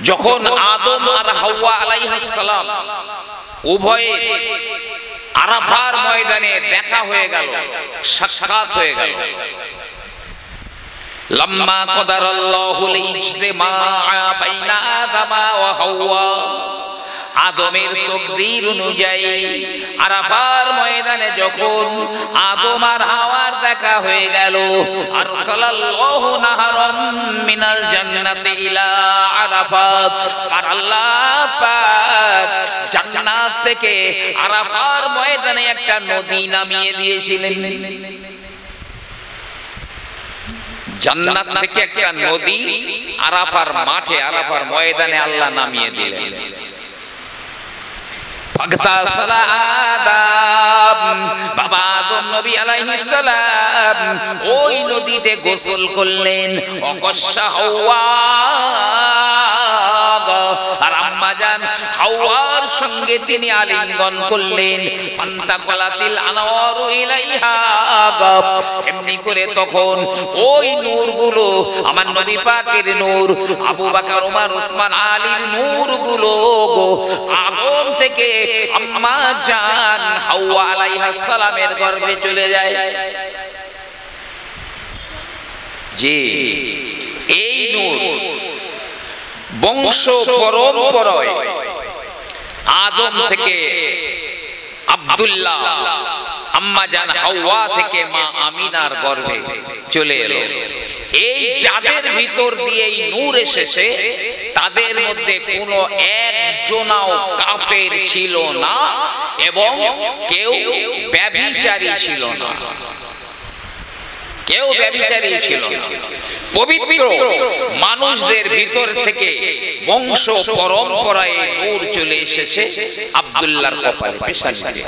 যখন আদম আর হাওয়া আলাইহিস সালাম উভয়ে আরাফার ময়দানে দেখা হয়ে গেল, সাক্ষাৎ হয়ে গেল। লাম্মা কদারাল্লাহুল ইজতিমা বাইনা আদমা ওয়া হাওয়া, আদমের তাকদীর অনুযায়ী আরাফার ময়দানে যখন আদম আর হাওয়ার দেখা হয়ে গেল, আরসালাল্লাহু নাহরাম মিনাল জান্নাতি ইলা আরাফাত, আর আল্লাহ পাক জান্নাত থেকে আরাফার ময়দানে একটা নদী নামিয়ে দিয়েছিলেন। জান্নাত থেকে একটা নদী আরাফার মাঠে, আরাফার ময়দানে আল্লাহ নামিয়ে দিলেন। ফাগতাসালা আদম, বাবা আদম নবী আলাইহিস সালাম ওই নদীতে গোসল করলেন। অগস্যা হাওয়া, আর আম্মা জান হাওয়ার সঙ্গে তিনি আলিঙ্গন করলেন। ফান্তাকালাতিল আনওয়ারু ইলাইহা, এমনি করে তখন ওই নূরগুলো, আমার নবী পাকের নূর, আবু বকর ওমর ওসমান আলীর নূরগুলো আদম থেকে আম্মা জান হাওয়া আলাইহিস সালামের গর্ভে চলে যায়। যে এই নূর বংশ পরম্পরায় আদম থেকে আব্দুল্লাহ, আম্মা জান হাওয়া থেকে মা আমিনার গর্ভে চলে এলো। এই যাদের ভিতর দিয়ে এই নূর এসেছে, তাদের মধ্যে কোনো একজনাও কাফের ছিল না এবং কেউ ব্যভিচারী ছিল না, কেউ ব্যভিচারী ছিল না। পবিত্র মানুষদের ভিতর থেকে বংশ পরম্পরায় নূর চলে এসেছে আব্দুল্লাহর কপালে, পেশানিতে।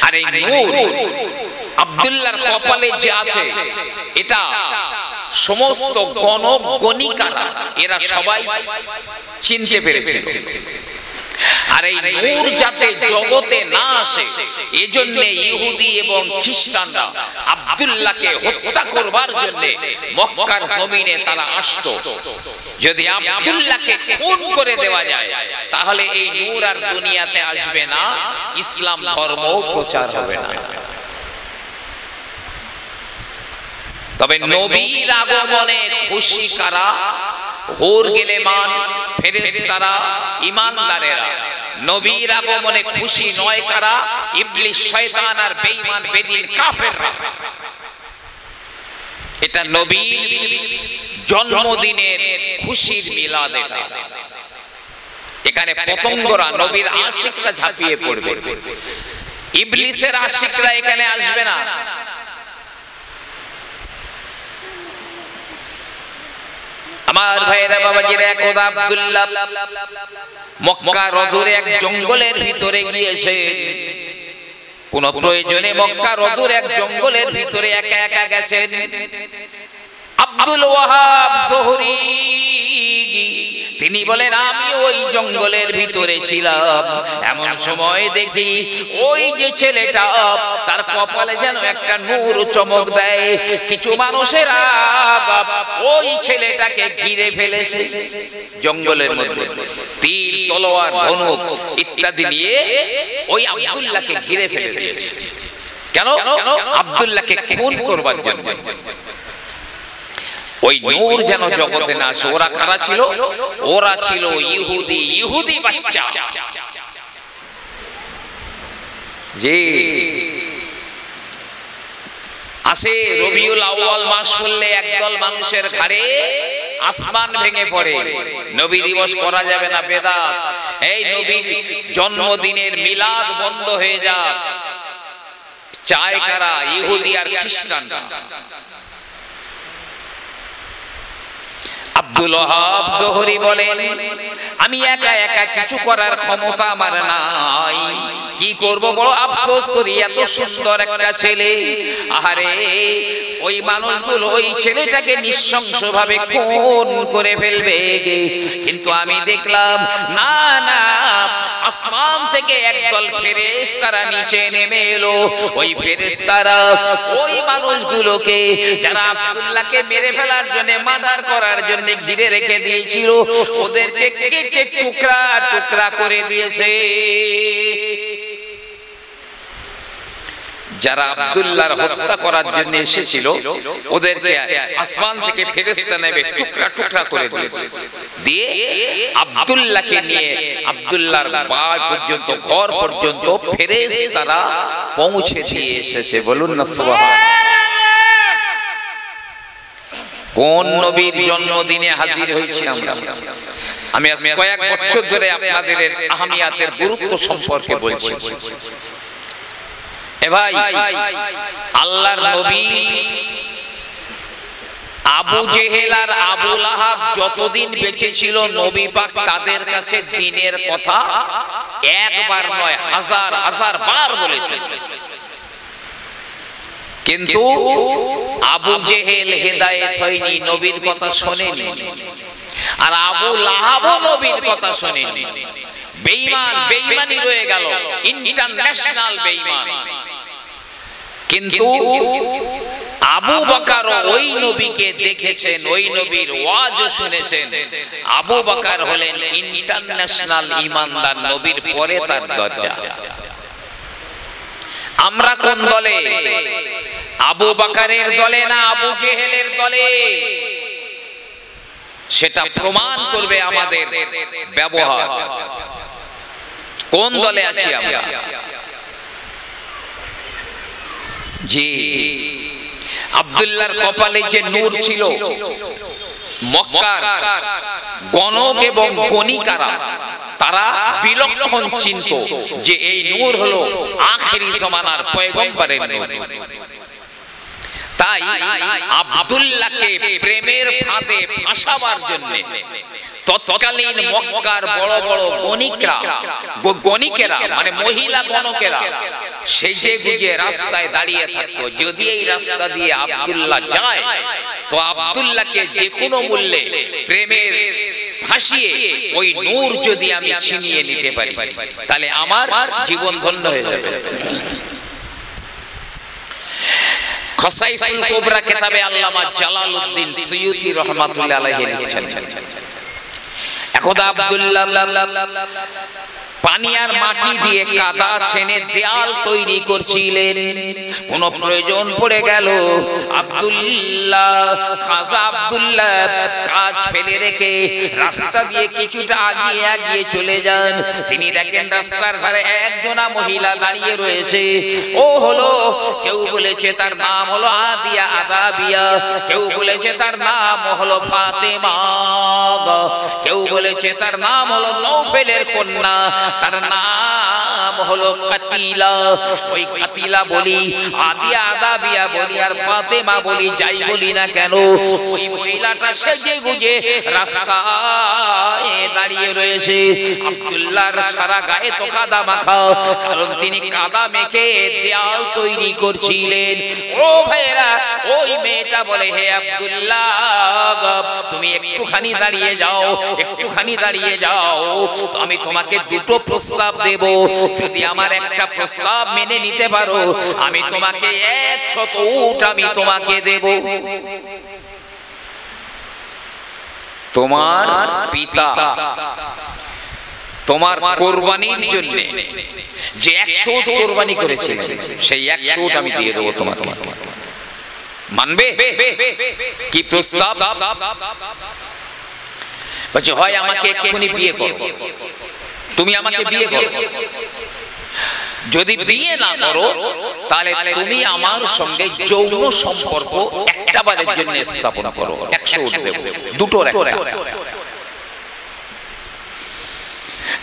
আর এই নূর আব্দুল্লাহর কপালে যে আছে, এটা সমস্ত গণক গণিকারা এরা সবাই চিনতে পেরেছিল। আর এই নূর যাতে জগতে না আসে, এজন্য ইহুদি এবং খ্রিস্টানরা আব্দুল্লাহকে হত্যা করবার জন্য মক্কার জমিনে তারা আসতো। যদি আব্দুল্লাহকে খুন করে দেওয়া যায়, তাহলে এই নূর আর দুনিয়াতে আসবে না, ইসলাম ধর্ম প্রচার হবে না। তবে নবীর আগমনে খুশি কারা? হুর গিলেমান, ফেরেশতারা, ঈমানদারেরা। নবীর আগমনে খুশি নয় কারা? ইবলিস, শয়তান আর বেঈমান বেদিন কাফেররা। এটা নবীর জন্মদিনের খুশির মিলাদ। এখানে পতঙ্গরা, নবীর আশিকরা ঝাঁপিয়ে পড়বে, ইবলিসের আশিকরা এখানে আসবে না। আমার ভাইরা বাবাজিরা, একদা আব্দুল্লাহ মক্কার অদূরে এক জঙ্গলের ভিতরে গিয়েছে। কোন প্রয়োজনে মক্কার অদূরে এক জঙ্গলের ভিতরে একা একা গেছেন। আব্দুল ওয়াহাব জোহরি তিনি বলেন, আমি ওই জঙ্গলের ভিতরে ছিলাম, এমন সময় দেখি ওই যে ছেলেটা, তার কপালে যেন একটা নূর চমক দেয়। কিছু মানুষেরা ওই ছেলেটাকে ঘিরে ফেলেছে। জঙ্গলের মধ্যে তীর, তলোয়ার, ধনুক ইত্যাদি নিয়ে ওই আব্দুল্লাহকে ঘিরে ফেলে দিয়েছে। কেন? আব্দুল্লাহকে খুন করবার জন্য। ওই নূর যেন জগতে না আসে। ওরা কারা ছিল? ওরা ছিল ইহুদি, ইহুদি বাচ্চা। জি, আসে রবিউল আউয়াল মাস পড়লে একদল মানুষের ঘাড়ে আসমান ভেঙে পড়ে। নবী দিবস করা যাবে না, বেদাত। এই নবীর জন্মদিনের মিলাদ বন্ধ হয়ে যাক। চায় কারা? ইহুদি আর খ্রিস্টানরা। আব্দুল ওয়াহাব জোহরি বলেন, আমি একা একা কিছু করার ক্ষমতা আমার নাই। কি করব, বড় আফসোস করি, এত সুন্দর একটা ছেলে। আহারে, ওই মানুষগুলো ওই ছেলেটাকে নৃশংসভাবে খুন করে ফেলবে। কিন্তু আমি দেখলাম না না, আসমান থেকে একদল ফেরেশতারা নিচে নেমে এলো। ওই ফেরেশতারা ওই মানুষগুলোকে যারা আব্দুল্লাহকে মেরে ফেলার জন্য, মার্ডার করার জন্য ঘিরে রেখে দিয়েছিল, ওদেরকে কেটে টুকরা টুকরা করে দিয়েছে। যারা আব্দুল্লাহর হত্যা করার জন্য এসেছিল ওদেরকে আসমান থেকে ফেরেশতা নেমে টুকরা টুকরা করে দিয়েছে। দিয়ে আব্দুল্লাহকে নিয়ে আব্দুল্লাহর বাড়ি পর্যন্ত, ঘর পর্যন্ত ফেরেশতারা পৌঁছে দিয়ে এসেছে। বলুন না সুবহানাল্লাহ। কোন নবীর জন্মদিনে হাজির হয়েছি আমরা? আমি আজ কয়েক বছর ধরে আপনাদের আহমিয়াতের গুরুত্ব সম্পর্কে বলছি। এ ভাই, আল্লাহর নবী আবু জেহেল আর আবু লাহাব যতদিন বেঁচে ছিল, নবী পাক তাদের কাছে দ্বীনের কথা একবার নয়, হাজার হাজার বার বলেছেন। কিন্তু আবু জেহেল হেদায়েত হয়নি, নবীর কথা শোনেনি। আর আবু লাহাবও নবীর কথা শোনেনি। বেঈমান, বেঈমানি রয়ে গেল, ইন্টারন্যাশনাল বেঈমান। কিন্তু আবু বকর ওই নবীকে দেখেছেন, ওই নবীর ওয়াজ শুনেছেন। আবু বকর হলেন ইন্টারন্যাশনাল ঈমানদার, নবীর পরে তার দরজা। আমরা কোন দলে? আবু বকরের দলে না আবু জেহেলের দলে? সেটা প্রমাণ করবে আমাদের ব্যবহার। কোন দলে আছি আমরা? জি, আব্দুল্লাহর কপালে যে নূর ছিল, মক্কার গণক এবং গণিকারা তারা বিলক্ষণ চিনত যে এই নূর হলো আখেরি জামানার পয়গম্বরের নূর। তাই আব্দুল্লাহকে প্রেমের ফাঁদে ফাঁসাবার জন্য তৎকালীন মক্কার বড় বড় গণিকেরা মানে মহিলা গণকেরা সেজে গুজে রাস্তায় দাঁড়িয়ে থাকতো। যদি এই রাস্তা দিয়ে আব্দুল্লাহ যায় তো আব্দুল্লাহকে যে কোনো মূল্যে প্রেমের ফাঁসিয়ে ওই নূর যদি আমি ছিনিয়ে নিতে পারি তাহলে আমার জীবন ধন্য হয়ে যাবে। খসাইসুল কুবরা কিতাবে আল্লামা জালালউদ্দিন সুয়ুতি রাহমাতুল্লাহ আলাইহি লিখেছেন, একদা আব্দুল্লাহ পানি আর মাটি দিয়ে কাদা ছেনে দেয়াল তৈরি করছিলেন। কোন প্রয়োজন পড়ে গেল, খাজা আব্দুল্লাহ কাজ ফেলে রেখে রাস্তা দিয়ে কিছুটা আগিয়ে চলে যান। তিনি দেখেন রাস্তার ধারে একজনা মহিলা দাঁড়িয়ে রয়েছে। ও হলো, কেউ বলেছে তার নাম হলো আদিয়া আদাবিয়া, কেউ বলেছে তার নাম হলো ফাতেমা, কেউ বলেছে তার নাম হলো নৌফেলের কন্যা, তার নাম হলো কাতিলা। ওই কাতিলা বলি, আদিয়া আদাবিয়া বলি আর ফাতেমা বলি, যাই বলি না কেন, ওই মহিলাটা সেজে গুজে রাস্তায় দাঁড়িয়ে রয়েছে। আব্দুল্লাহর সারা গায়ে তো কাদা মাখা, কারণ তিনি কাদা মেখে দেয়াল তৈরি করছিলেন। ও ভাইরা, ওই মেয়েটা বলে, হে আব্দুল্লাহ, তুমি একটুখানি দাঁড়িয়ে যাও, একটুখানি দাঁড়িয়ে যাও, আমি তোমাকে দুটো প্রস্তাব দেব। যদি আমার একটা প্রস্তাব মেনে নিতে পারো আমি তোমাকে 100 উট আমি তোমাকে দেব। তোমার পিতা তোমার কোরবানির জন্য যে 100 উট কোরবানি করেছে সেই 100 উট আমি দিয়ে দেব তোমাকে। মানবে? কি প্রস্তাব? বলছে, হয় আমাকে এক্ষুনি বিয়ে করো, তুমি আমাকে বিয়ে করো। যদি বিয়ে না করো তাহলে তুমি আমার সঙ্গে যৌন সম্পর্ক একটা বারের জন্য স্থাপন করো, 100 উট দেব, দুটোর একটা।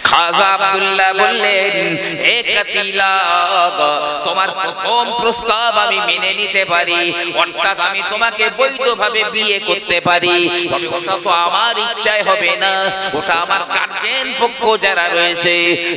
খাজা আব্দুল্লাহ বললেন, এ কাতিলা, তোমার প্রথম প্রস্তাব আমি মেনে নিতে পারি, অর্থাৎ আমি তোমাকে বৈধভাবে বিয়ে করতে পারি, তবে ওটা তো আমার ইচ্ছায় হবে না, ওটা আমার গার্জিয়ান পক্ষ যারা রয়েছে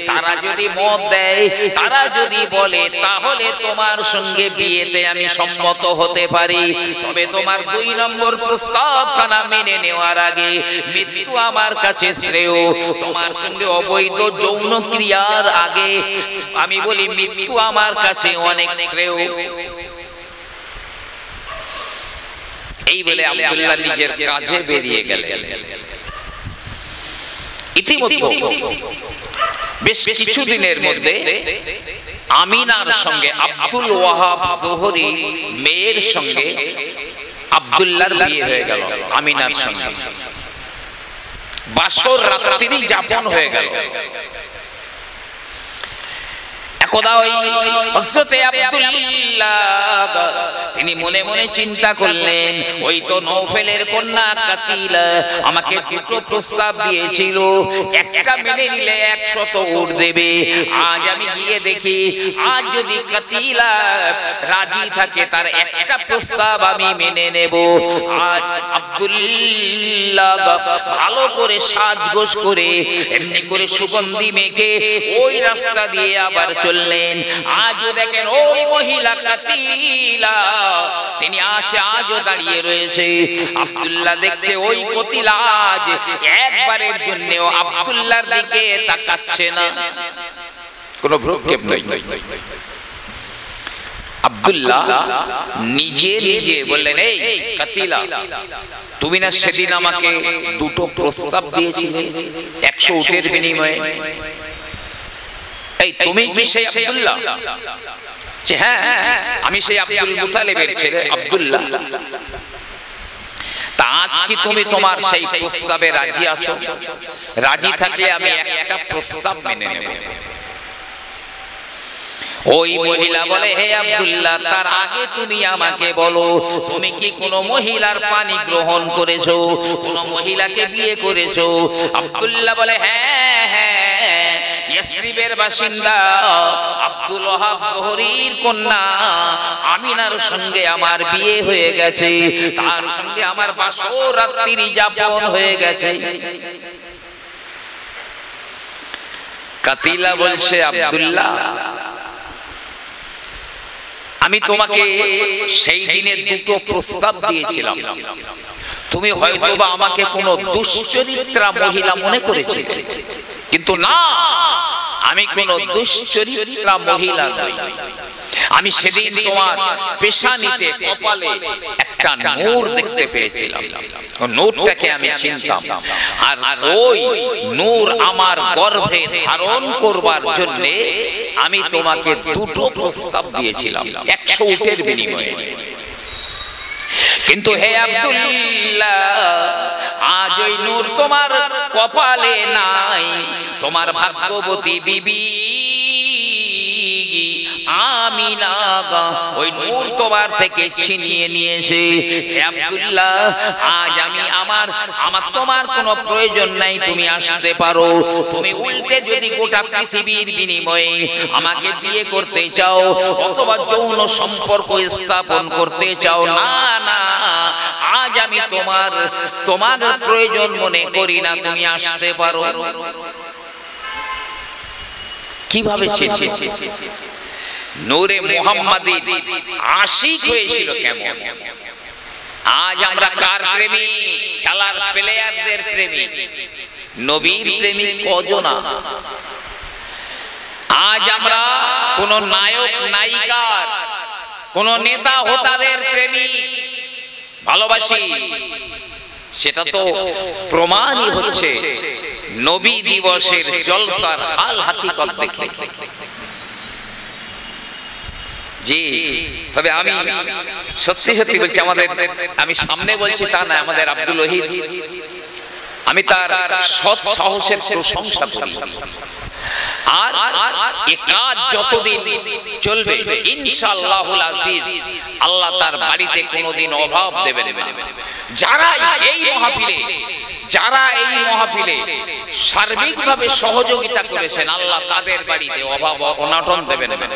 তারা যদি মত দেয়, তারা যদি বলে, তাহলে তোমার সঙ্গে বিয়েতে আমি সম্মত হতে পারি। তবে তোমার 2 নম্বর প্রস্তাবখানা মেনে নেওয়ার আগে মৃত্যু আমার কাছে শ্রেয়। তোমার সঙ্গে অবৈধ অবৈধ যৌন ক্রিয়ার আগে আমি বলি মৃত্যু আমার কাছে অনেক শ্রেয়। এই বলে আব্দুল্লাহ নিজের কাজে বেরিয়ে গেলেন। ইতিমধ্যে বেশ কিছুদিনের মধ্যে আমিনার সঙ্গে আব্দুল ওয়াহাব জোহরি মেয়ের সঙ্গে আব্দুল্লাহর বিয়ে হয়ে গেল। আমিনার সঙ্গে বাসর রাত্রি যাপন হয়ে গেল। একদা ওই হযরতে আব্দুল্লাহ তিনি মনে মনে চিন্তা করলেন, ওই তো নওফেলের কন্যা কাতিলা আমাকে দুটো প্রস্তাব দিয়েছিল, একটা মেনে নিলে 100 উট দেবে। আজ আমি গিয়ে দেখি, আজ যদি কাতিলা রাজি থাকে তার একটা প্রস্তাব আমি মেনে নেব। আজ আব্দুল্লাহ ভালো করে সাজগোজ করে এমনি করে সুগন্ধি মেখে ওই রাস্তা দিয়ে আবার চললেন। আজও দেখেন ওই মহিলা কাতিলা তিনি আজও দাঁড়িয়ে রয়েছে। আব্দুল্লাহ দেখছে ওই কাতিলা আজ একবারের জন্যও আব্দুল্লাহর দিকে তাকাচ্ছে না, কোনো ভ্রুক্ষেপ নেই। আব্দুল্লাহ নিজে নিজে বললেন, এই কাতিলা তুমি না সেদিন আমাকে দুটো প্রস্তাব দিয়েছিলে 100 উটের বিনিময়ে, এই তুমি কি সেই আব্দুল্লাহ? যে হ্যাঁ আমি সেই আব্দুল মুতালিবের ছেলে আব্দুল্লাহ। তা আজ কি তুমি তোমার সেই প্রস্তাবে রাজি আছো? রাজি থাকলে আমি একটা প্রস্তাব মেনে নেব। ওই মহিলা বলে, হে আব্দুল্লাহ তার আগে তুমি আমাকে বলো, তুমি কি কোনো মহিলার পানি গ্রহণ করেছো, কোনো মহিলাকে বিয়ে করেছো? আব্দুল্লাহ বলে, হ্যাঁ হ্যাঁ, ইয়াসরিবের বাসিন্দা আব্দুল ওয়াহাব জোহরির কন্যা আমিনার সঙ্গে আমার বিয়ে হয়ে গেছে, তার সঙ্গে আমার বাসর রাত্রি যাপন হয়ে গেছে। কাতিলা বলছে, আব্দুল্লাহ আমি তোমাকে সেই দিনে দুটো প্রস্তাব দিয়েছিলাম, তুমি হয়তোবা আমাকে কোনো দুশ্চরিত্রা মহিলা মনে করেছিলে, কিন্তু না, আমি কোনো দুশ্চরিত্রা মহিলা নই। আমি সেদিন তোমার পেশানিতে কপালে একটা নূর দেখতে পেয়েছিলাম, নূরটাকে আমি চিনতাম, আর ওই নূর আমার গর্ভে ধারণ করবার জন্য আমি তোমাকে দুটো প্রস্তাব দিয়েছিলাম 100 উটের বিনিময়ে। কিন্তু হে আব্দুল্লাহ আজ ওই নূর তোমার কপালে নাই, তোমার ভাগ্যবতী বিবি আমিনা ওই নূর তোমার থেকে ছিনিয়ে নিয়েছে। হে আব্দুল্লাহ আজ আমি আমার তোমার কোনো প্রয়োজন নাই, তুমি আসতে পারো। তুমি উল্টে যদি গোটা পৃথিবীর বিনিময়ে আমাকে বিয়ে করতে চাও অথবা যৌন সম্পর্ক স্থাপন করতে চাও, না না, আজ আমি তোমার প্রয়োজন মনে করি না, তুমি আসতে পারো। কিভাবে নূরে মুহাম্মাদি আশিক হয়েছিল কেমন? আজ আমরা কার প্রেমী? খেলার প্লেয়ারদের প্রেমী। নবীর প্রেমী কজনা? আজ আমরা কোন নায়ক নায়িকার, কোন নেতা হোতাদের প্রেমী ভালোবাসি, সেটা তো প্রমাণই হচ্ছে নবী দিবসের জলসার হাল হাকিকত দেখে। জি, তবে আমি সত্যি সত্যি বলছি, আমি সামনে বলছি তা না, আমাদের আব্দুল ওয়াহিদ, আমি তার সৎ সাহসের প্রশংসা করি। আর এই কাজ যতদিন চলবে ইনশাআল্লাহুল আজিজ আল্লাহ তার বাড়িতে কোনোদিন অভাব দেবে না। যারা এই মাহফিলে সার্বিকভাবে সহযোগিতা করেছেন আল্লাহ তাদের বাড়িতে অভাব অনটন দেবেন না,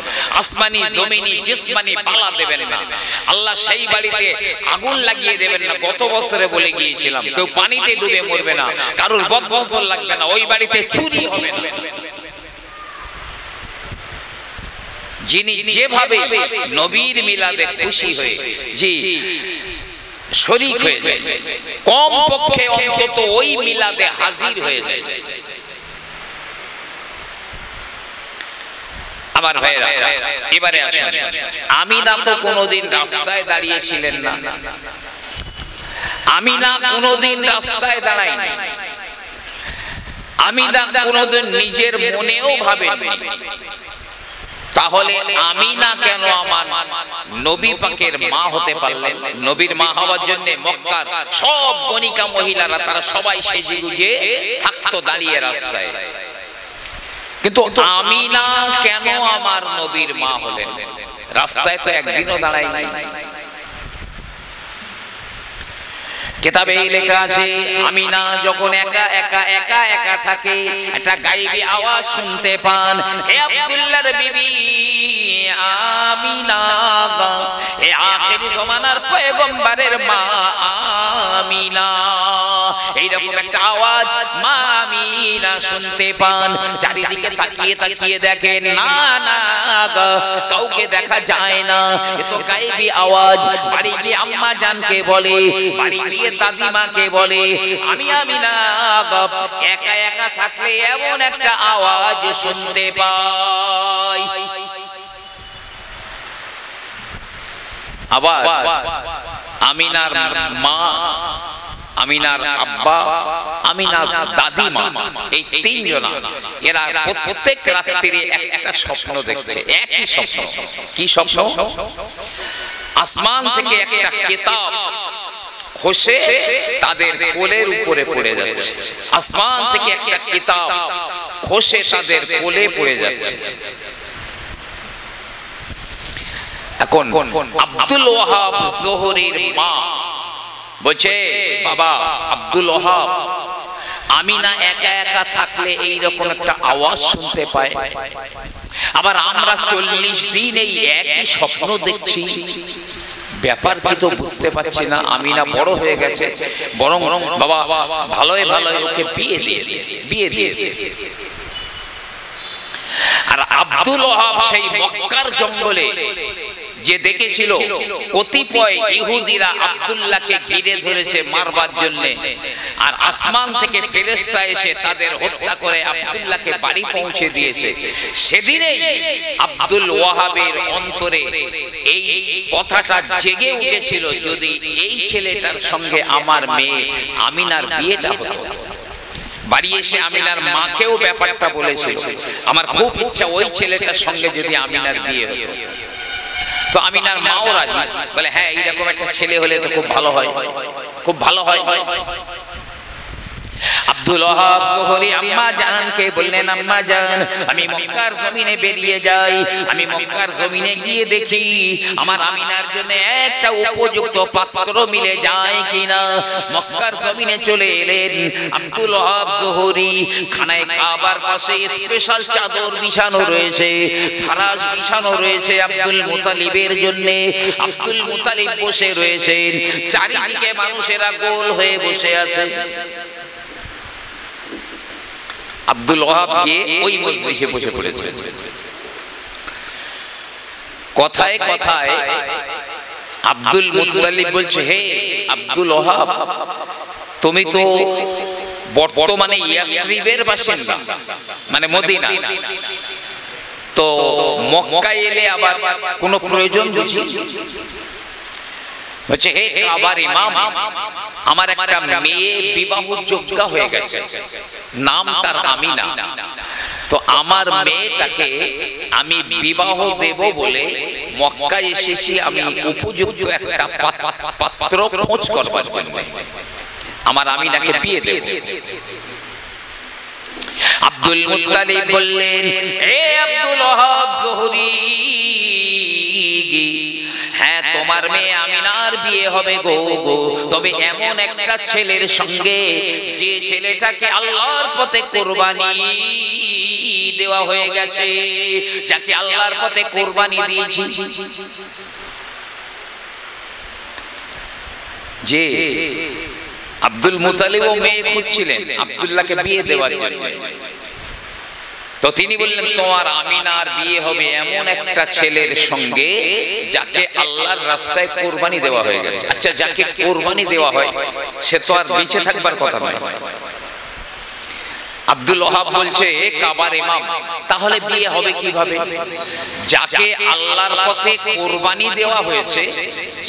আসমানি জমিনি জিসমানি বালা দেবেন না, আল্লাহ সেই বাড়িতে আগুন লাগিয়ে দেবেন না। গত বছরে বলে গিয়েছিলাম, কেউ পানিতে ডুবে মরবে না, কারোর বদবজর লাগবে না, ওই বাড়িতে চুরি হবে না। যিনি যেভাবে নবীর মিলাদে খুশি হয়ে জি শরীক হয়ে যায়, কম পক্ষে অন্তত ওই মিলাদে হাজির হয়ে যায়, আমার ভাইরা এবারে আসুন, আমিনা তো কোনোদিন রাস্তায় দাঁড়িয়েছিলেন না, আমিনা কোনোদিন রাস্তায় দাঁড়ায়নি, আমিনা কোনোদিন নিজের মনেও ভাবেননি। তাহলে আমিনা কেন আমার নবী পাকের মা হতে পারলেন? নবীর মা হওয়ার জন্য মক্কার সব গণিকা মহিলারা তারা সবাই সেজে গুজে থাকতো দাঁড়িয়ে রাস্তায়, কিন্তু আমিনা কেন আমার নবীর মা হলেন? রাস্তায় তো একদিনও দাঁড়ায় নাই। কিতাবে লেখা আছে আমিনা যখন একা একা একা একা থাকে একটা গায়েবী আওয়াজ শুনতে পান, হে আব্দুল্লাহর বিবি আমিনা, হে আখির জামানার পয়গম্বরের মা আমিনা, এইরকম একটা আওয়াজ মা আমিনা শুনতে পান। চারিদিকে তাকিয়ে তাকিয়ে দেখেন না না কাউকে দেখা যায় না, এ তো গায়েবী আওয়াজ। বাড়ি গিয়ে আম্মা জানকে বলে, বাড়ি গিয়ে দাদিমাকে বলে, আমি আমিনা একা একা থাকলে এমন একটা আওয়াজ শুনতে পাই। আবার আমিনার মা, আমিনার আব্বা, আমিনার দাদিমা, এই তিনজন এরা প্রত্যেক রাত্রিরে একটা স্বপ্ন দেখছে, একই স্বপ্ন। কি স্বপ্ন? আসমান থেকে একটা কিতাব খসে তাদের কোলের উপরে পড়ে যাচ্ছে, আসমান থেকে একটা কিতাব খসে তাদের কোলে পড়ে যাচ্ছে। এখন আব্দুল ওয়াহাব জোহরীর মা বলছে, বাবা আব্দুল ওয়াহাব, আমিনা একা একা থাকলে এইরকম একটা আওয়াজ শুনতে পায়, আবার আমরা 40 দিন এই একই স্বপ্ন দেখছি, ব্যাপার কি তো বুঝতে পারছি না। আমিনা বড় হয়ে গেছে, বরং বাবা ভালোই ভালোই ওকে বিয়ে দিয়ে। আর আব্দুল ওয়াহাব সেই মক্কার জঙ্গলে যে দেখেছিল কতিপয় ইহুদিরা আব্দুল্লাহকে ঘিরে ধরেছে মারবার জন্য, আর আসমান থেকে ফেরেশতা এসে তাদের হত্যা করে আব্দুল্লাহকে বাড়ি পৌঁছে দিয়েছে, সেদিনেই আব্দুল ওয়াহাবের অন্তরে এই কথাটা জেগে উঠেছিল, যদি এই ছেলেটার সঙ্গে আমার মেয়ে আমিনার বিয়েটা হতো। বাড়ি এসে আমিনার মাকেও ব্যাপারটা বলেছিল, আমার খুব ইচ্ছা ওই ছেলেটার সঙ্গে যদি আমিনার বিয়ে হতো। তো আমিনার মাও রাজি, বলে হ্যাঁ এইরকম একটা ছেলে হলে তো খুব ভালো হয়, খুব ভালো হয়। আব্দুল ওয়াহাব জোহরী আম্মা জানকে বললেন, আম্মা জান আমি মক্কার জমিনে বেরিয়ে যাই, আমি মক্কার জমিনে গিয়ে দেখি আমার আমিনার জন্য একটা উপযুক্ত পাত্র মিলে যায় কিনা। মক্কার জমিনে চলে এলেন আব্দুল ওয়াহাব জোহরী। খানায় কাবার পাশে স্পেশাল চাদর বিছানো রয়েছে, ফরাশ বিছানো রয়েছে আব্দুল মুতালিবের জন্য। আব্দুল মুতালিব বসে রয়েছেন, চারিদিকে মানুষেরা গোল হয়ে বসে আছে। আব্দুল ওয়াহাব গিয়ে ওই মজলিসে বসে পড়েছে। কথায় কথায় আব্দুল মুত্তালিব বলছে, হে আব্দুল ওয়াহাব, তুমি তো বর্তমানে ইয়াসরিবের বাসিন্দা, মানে মদিনা, তো মক্কায় এলে আবার কোনো প্রয়োজন বুঝি? বলছে, হে কাবার ইমাম, আমার একটা মেয়ে বিবাহ যোগ্য হয়ে গেছে, নাম তার আমিনা, তো আমার মেয়েটাকে আমি বিবাহ দেব বলে মক্কায় এসেছি, আমি উপযুক্ত একটা পাত্র খোঁজ করবার জন্য আমার আমিনাকে বিয়ে দেব। আব্দুল মুত্তালিব বললেন, হে আব্দুল ওয়াহাব জোহরী, হ্যাঁ তোমার মেয়ে আমিনার বিয়ে হবে গো, তবে এমন একটা ছেলের সঙ্গে যে ছেলেটাকে আল্লাহর পথে কুরবানি দেওয়া হয়ে গেছে, যাকে আল্লাহর পথে কুরবানি দিয়েছি। যে আব্দুল মুতালিব মেয়ে খুঁজছিলেন আব্দুল্লাহকে বিয়ে দেওয়ার জন্য, তো তিনি বললেন তোমার আমিনার বিয়ে হবে এমন একটা ছেলের সঙ্গে যাকে আল্লাহর রাস্তায় কুরবানি দেওয়া হয়ে গেছে। আচ্ছা, যাকে কুরবানি দেওয়া হয় সে তো আর বেঁচে থাকবার কথা নয়, আব্দুল ওয়াহাব বলছে কাবার ইমাম, তাহলে বিয়ে হবে কিভাবে? যাকে আল্লাহর পথে কুরবানি দেওয়া হয়েছে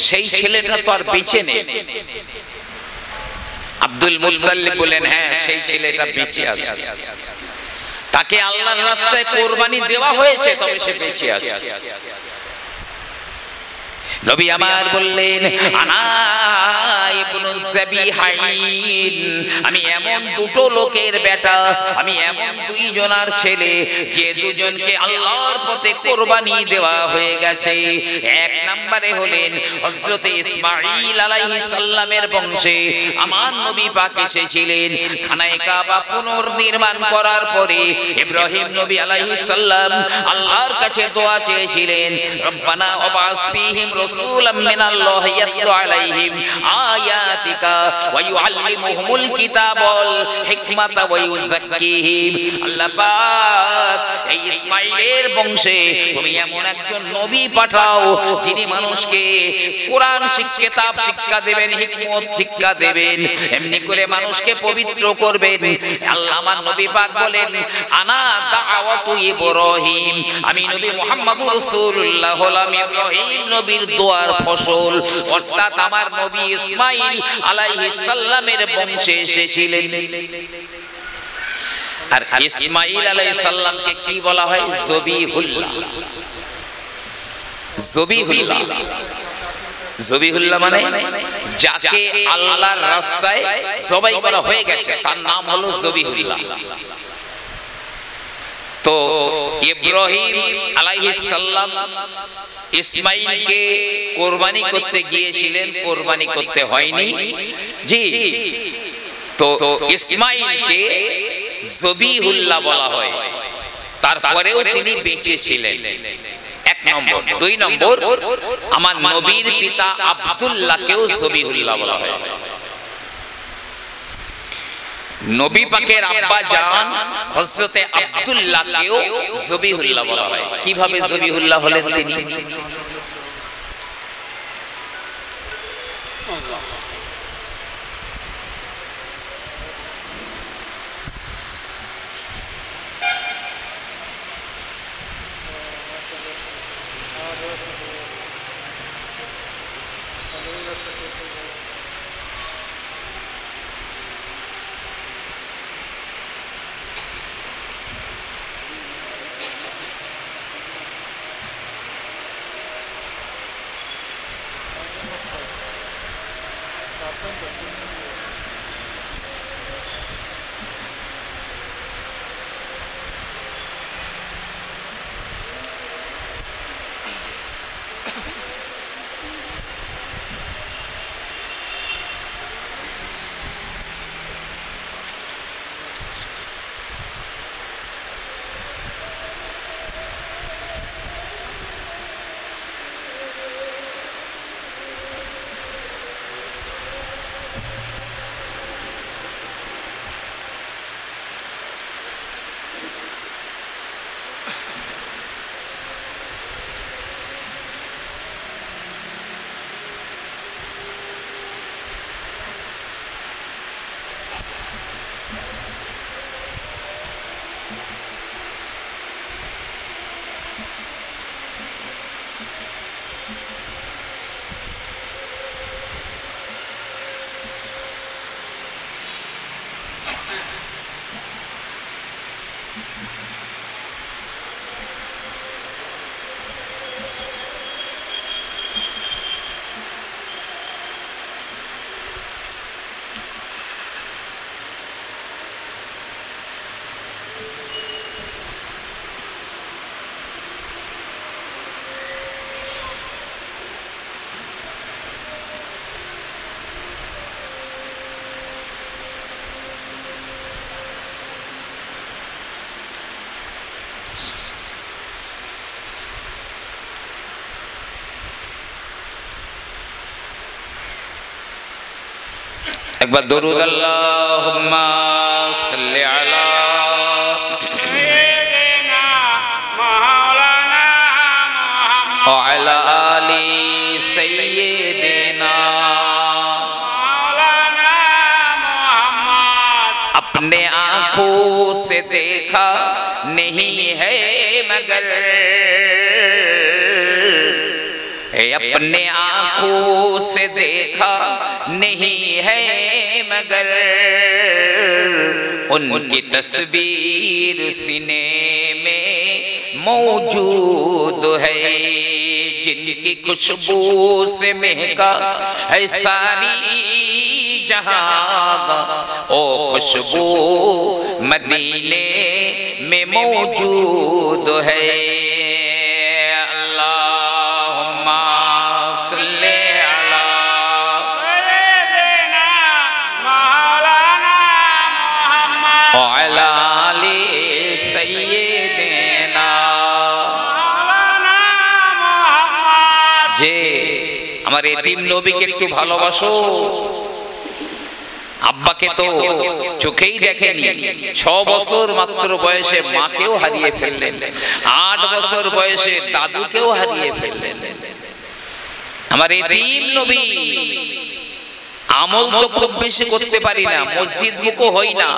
সেই ছেলেটা তো আর বেঁচে নেই। আব্দুল মুত্তালিব বলেন হ্যাঁ সেই ছেলেটা বেঁচে আছে, তাকে আল্লাহর রাস্তায় কুরবানি দেওয়া হয়েছে, তবে সে বেঁচে আছে। নবী আমার বললেন আনা ইবনু যাবিহাইন, আমি এমন দুটো লোকের বেটা, আমি এমন দুইজনার ছেলে যে দুজনকে আল্লাহর পথে কুরবানি দেওয়া হয়ে গেছে। এক নম্বরে হলেন হযরত ইসমাঈল আলাইহিস সালামের বংশে আমার নবী পাক এসেছিলেন। খানায়ে কাবা পুনর্নির্মাণ করার পরে ইব্রাহিম নবী আলাইহিস সালাম আল্লাহর কাছে দোয়া চেয়েছিলেন, রব্বানা ওয়াবাস ফীহিম রাসূলাম মিনাল্লাহি ইয়াতলু আলাইহিম আয়াতিকা ওয়া ইউআল্লিমুহুমুল কিতাবাল হিকমাতা ওয়া ইউযাক্কিহিম। আল্লাহ পাক এই ইসমাঈলের বংশে তুমি এমন একজন নবী পাঠাও যিনি মানুষকে কোরআন কিতাব শিক্ষা দেবেন, হিকমত শিক্ষা দেবেন, এমনি করে মানুষকে পবিত্র করবেন। আল্লাহ আমার নবী পাক বলেন আনা দাওয়াতু ইব্রাহিম, আমি নবী মুহাম্মদুর রাসূলুল্লাহ হলাম ইব্রাহিম নবীর দোয়ার ফসল, অর্থাৎ আমার নবী ইসমাঈল আলাইহিস সালামের বংশে এসেছিলেন। আর ইসমাঈল আলাইহিস সালামকে কি বলা হয়? জবিহুল্লাহ। জবিহুল্লাহ, জবিহুল্লাহ মানে যাকে আল্লাহর রাস্তায় জবাই করা হয়ে গেছে তার নাম হলো জবিহুল্লাহ। তো ইব্রাহিম আলাইহিস সালাম ইসমাঈলকে কুরবানি করতে গিয়েছিলেন, কুরবানি করতে হয়নি জি। তো ইসমাঈলকে জবিহুল্লাহ বলা হয়, তারপরেও তিনি বেঁচে ছিলেন। এক নম্বর। দুই নম্বর, আমার নবীর পিতা আব্দুল্লাহকেও জবিহুল্লাহ বলা হয়। নবী পাকের আব্বা জান হযরতে আব্দুল্লাহকেও জবিহুল্লাহ বলা হয়। কিভাবে জবিহুল্লাহ হলেন তিনি? একবার দরুদ আল্লাহুম্মা সাল্লি আলা সাইয়্যিদিনা মাওলানা মুহাম্মদ ওয়া আলা আলি সাইয়্যিদিনা মাওলানা মুহাম্মদ। अपने आँख आंखों से देखा नहीं है मगर, अपने आंखों से देखा नहीं है मगर, उनकी तस्वीर सीने में मौजूद है, जिनकी खुशबू से महका है सारी जहां, ओ खुशबू मदीने में मौजूद है। अल्लाहुम्मा सल्ली अला सय्यिदना मौलाना मुहम्मद व अला आलि सय्यिदना। मौलाना मुहम्मद। যে আমার এতিম নবীকে একটু ভালোবাসো। আব্বাকে তো চোখেই দেখেনি, 6 বছর মাত্র বয়সে মাকেও হারিয়ে ফেললেন, 8 বছর বয়সে দাদুকেও হারিয়ে ফেললেন। আমার এতিম নবী। আমল তো খুব বেশি করতে পারি না, মসজিদ মুখো হই না,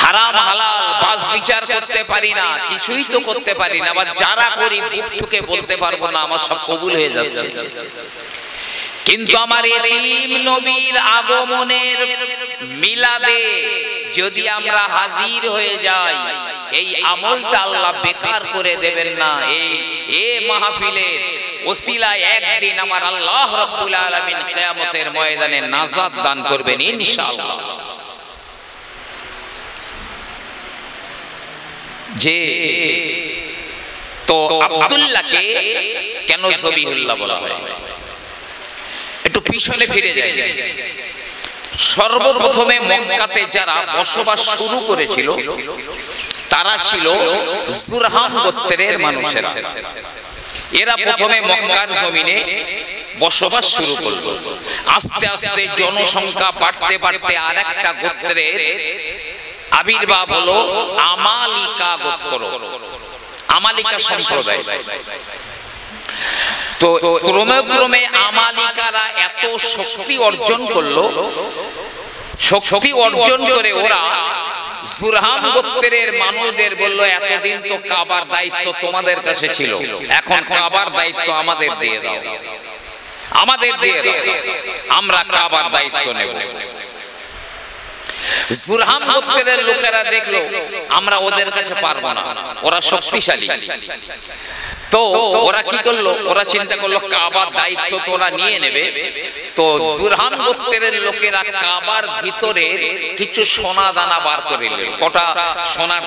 হারাম হালাল বাস বিচার করতে পারি না, কিছুই তো করতে পারি না। আবার যারা করি বুক ঠুকে বলতে পারবো না আমার সব কবুল হয়ে যাচ্ছে। কিন্তু আমার এতিম নবীর আগমনের মিলাদে যদি আমরা হাজির হয়ে যাই, এই আমলটা আল্লাহ বেকার করে দেবেন না। এই মাহফিলের ওসিলায় একদিন আমার আল্লাহ রাব্বুল আলামিন কিয়ামতের ময়দানে নাজাত দান করবেন ইনশাআল্লাহ। যে তো আব্দুল্লাহকে কেন জবিহুল্লাহ বলা হয়? একটু পিছনে ফিরে যাই। সর্বপ্রথমে মক্কাতে যারা বসবাস শুরু করেছিল তারা ছিল জুরহাম গোত্রের মানুষেরা। এরা প্রথমে মক্কার জমিনে বসবাস শুরু করলো। আস্তে আস্তে জনসংখ্যা বাড়তে বাড়তে আরেকটা গোত্রের আবির্ভাব হলো আমালিকা গোত্র, আমালিকা সম্প্রদায়। তো ক্রমে ক্রমে আমালিকারা এত শক্তি অর্জন করলো, শক্তি অর্জন করে ওরা জুরহাম গোত্রের মানুষদের বলল, এতদিন তো কাবার দায়িত্ব তোমাদের কাছে ছিল, এখন কাবার দায়িত্ব আমাদের দিয়ে দাও, আমাদের দিয়ে দাও, আমরা কাবার দায়িত্ব নেব। জুরহাম গোত্রের লোকেরা দেখলো আমরা ওদের কাছে পারবো না, ওরা শক্তিশালী। তো ওরা কি করলো? ওরা চিন্তা করলো কাবার দায়িত্ব তো ওরা নিয়ে নেবে। তো জুরহাম গোত্রের লোকেরা কাবার ভিতরে কিছু সোনা দানা বার করে নিল। কটা সোনার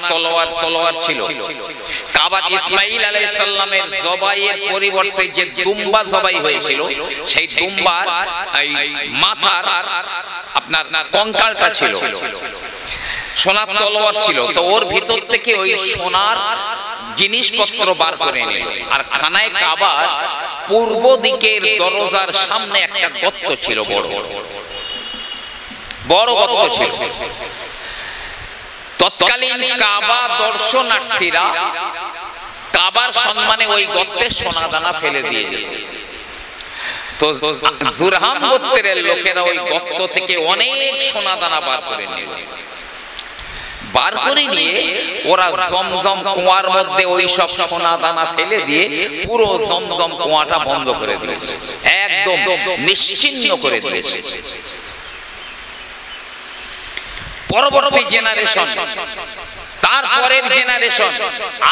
তলোয়ার ছিল। কাবার ইসমাইল আলাইহিস সালামের জবাইয়ের পরিবর্তে যে দুম্বা জবাই হয়েছিল, সেই দুম্বার এই মাথার আপনার কঙ্কালটা ছিল, সোনার তলোয়ার ছিল। তো ওর ভিতর থেকে ওই সোনার জিনিসপত্র বার করে নিল। আর খানায় কাবার পূর্ব দিকের দরজার সামনে একটা গর্ত ছিল, বড় বড় গর্ত ছিল। তৎকালীন কাবা দর্শনার্থীরা কাবার সম্মানে ওই গর্তে সোনা দানা ফেলে দিয়ে যেত। তো জুরহাম গোত্রের লোকেরা ওই গর্ত থেকে অনেক সোনা দানা বার করে নিল। বার করে নিয়ে ওরা জমজম কুয়ার মধ্যে ওই সব সোনা দানা ফেলে দিয়ে পুরো জমজম কুয়াটা বন্ধ করে দিয়েছে, একদম নিশ্চিহ্ন করে দিয়েছে। পরবর্তী জেনারেশন, তারপরের জেনারেশন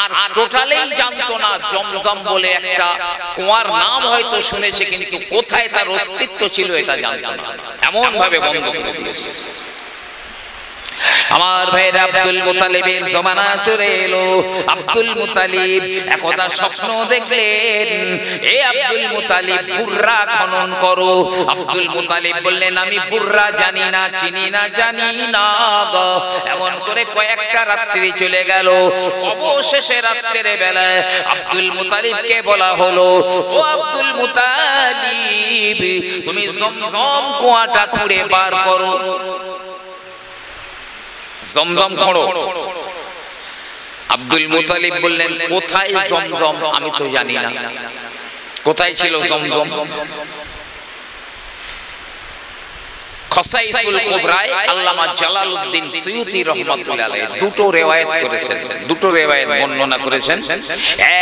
আর টোটালেই জানতো না জমজম বলে একটা কুয়ার নাম হয়তো শুনেছে, কিন্তু কোথায় তার অস্তিত্ব ছিল এটা জানতো না, এমন ভাবে বন্ধ করে দিয়েছে। আমার ভাইরা আব্দুল মুতালিবের জমানা চলে এলো। আব্দুল মুতালিব একদা স্বপ্ন দেখলেন, এ আব্দুল মুতালিব বুররা খনন করো। আব্দুল মুতালিব বললেন, আমি বুররা জানি না, চিনি না, জানি না। এমন করে কয়েকটা রাত্রি চলে গেল। অবশেষে রাত্রের বেলায় আব্দুল মুতালিবকে বলা হলো, ও আব্দুল মুতালিব, তুমি জমজম কুয়াটা খুঁড়ে বার করো, জমজম খোঁড়ো। আব্দুল মুতালিব বললেন, কোথায় জমজম? আমি তো জানি না কোথায় ছিল জমজম। খসাইসুল কুবরায় আল্লামা জালালউদ্দিন সুয়ুতী রাহমাতুল্লাহ আলাইহি দুটো রিওয়ায়াত করেছেন, দুটো রিওয়ায়াত বর্ণনা করেছেন।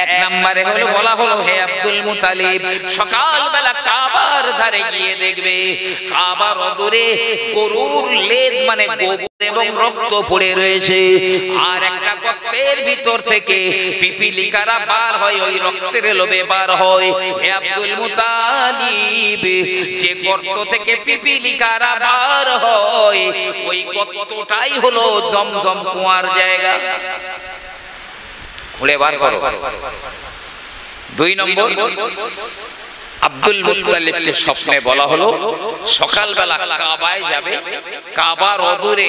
এক নম্বরে হলো বলা হলো, হে আব্দুল মুতালিব, সকালবেলা কাবার ধারে গিয়ে দেখবে কাবার অদূরে গরুর লেদ মানে গোবর এবং রক্ত পড়ে রয়েছে, আর একটা গর্তের ভিতর থেকে পিপিলিকারা বার হয়, ওই রক্তের লোভে বার হয়। হে আব্দুল মুতালিব, যে গর্ত থেকে পিপিলিকারা বার হয় ওই গর্তটাই হলো জমজম কুয়ার জায়গা। খুঁড়ে বার করো। দুই নম্বর, আব্দুল মুত্তালিবকে স্বপ্নে বলা হলো সকালবেলা কাবায় যাবে, কাবার অদূরে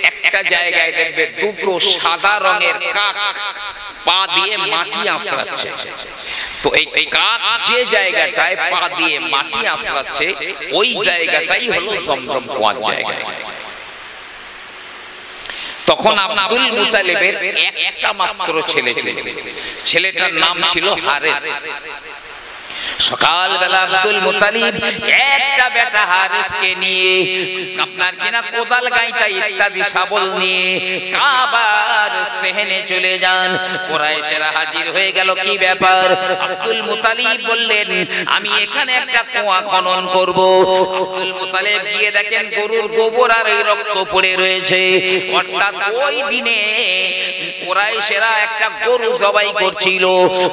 একটা জায়গায় দেখবে দুটো সাদা রঙের কাক পা দিয়ে মাটি আঁচড়াচ্ছে। তো এই কাক যে জায়গাটায় পা দিয়ে মাটি আঁচড়াচ্ছে ওই জায়গাটাই হলো জমজম কুয়ার জায়গা। তখন আব্দুল মুত্তালিবের একটা মাত্র ছেলে ছিল, ছেলেটার নাম ছিল হারেস। সকালবেলা আব্দুল মুত্তালিব একটা বেটা হারেসকে নিয়ে আপনার কিনা কোদাল গাইটা ইত্যাদি শাবল নিয়ে কাবার সেহেনে চলে যান। কুরাইশেরা হাজির হয়ে গেল, কি ব্যাপার? আব্দুল মুত্তালিব বললেন, আমি এখানে একটা কুয়া খনন করব। আব্দুল মুত্তালিব গিয়ে দেখেন গরুর গোবর আর এই রক্ত পড়ে রয়েছে। অর্থাৎ ওই দিনে কুরাইশেরা একটা গরু জবাই করছিল,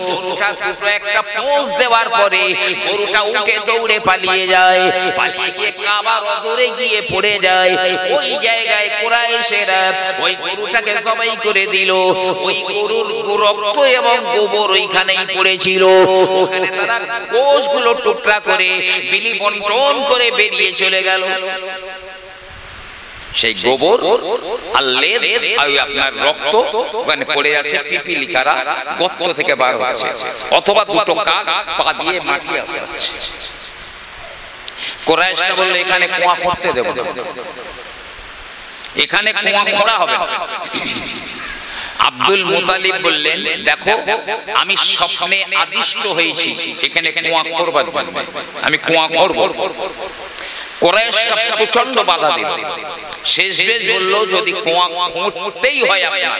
গরুটা দুটো একটা পোঁছ দেওয়ার পরে গরুটা উঠে দৌড়ে পালিয়ে যায়, পালিয়ে গিয়ে কাবার অদূরে গিয়ে পড়ে যায়। ওই জায়গায় কুরাইশেরা ওই গরুটাকে জবাই করে দিল। ওই গরুর রক্ত এবং গোবর ওইখানেই পড়েছিল। ওখানে তারা গোশগুলো টুকরা করে বিলি বন্টন করে বেরিয়ে চলে গেল। সেই গোবর আর লেদ আর আপনার রক্ত ওখানে পড়ে যাচ্ছে, পিপিলিকারা গর্ত থেকে বার হচ্ছে, অথবা দুটো কাক পা দিয়ে মাটি আঁচড়াচ্ছে। কুরাইশরা বলল, এখানে কুয়া করতে দেব না, এখানে কুয়া খোঁড়া হবে। আব্দুল মুত্তালিব বললেন, দেখো আমি স্বপ্নে আদিষ্ট হয়েছি এখানে কুয়া করবার জন্য, আমি কুয়া করব। কুরাইশরা প্রচন্ড বাধা দিল। শেষমেশ বলল, যদি কুয়া খুঁড়তেই হয় আপনার,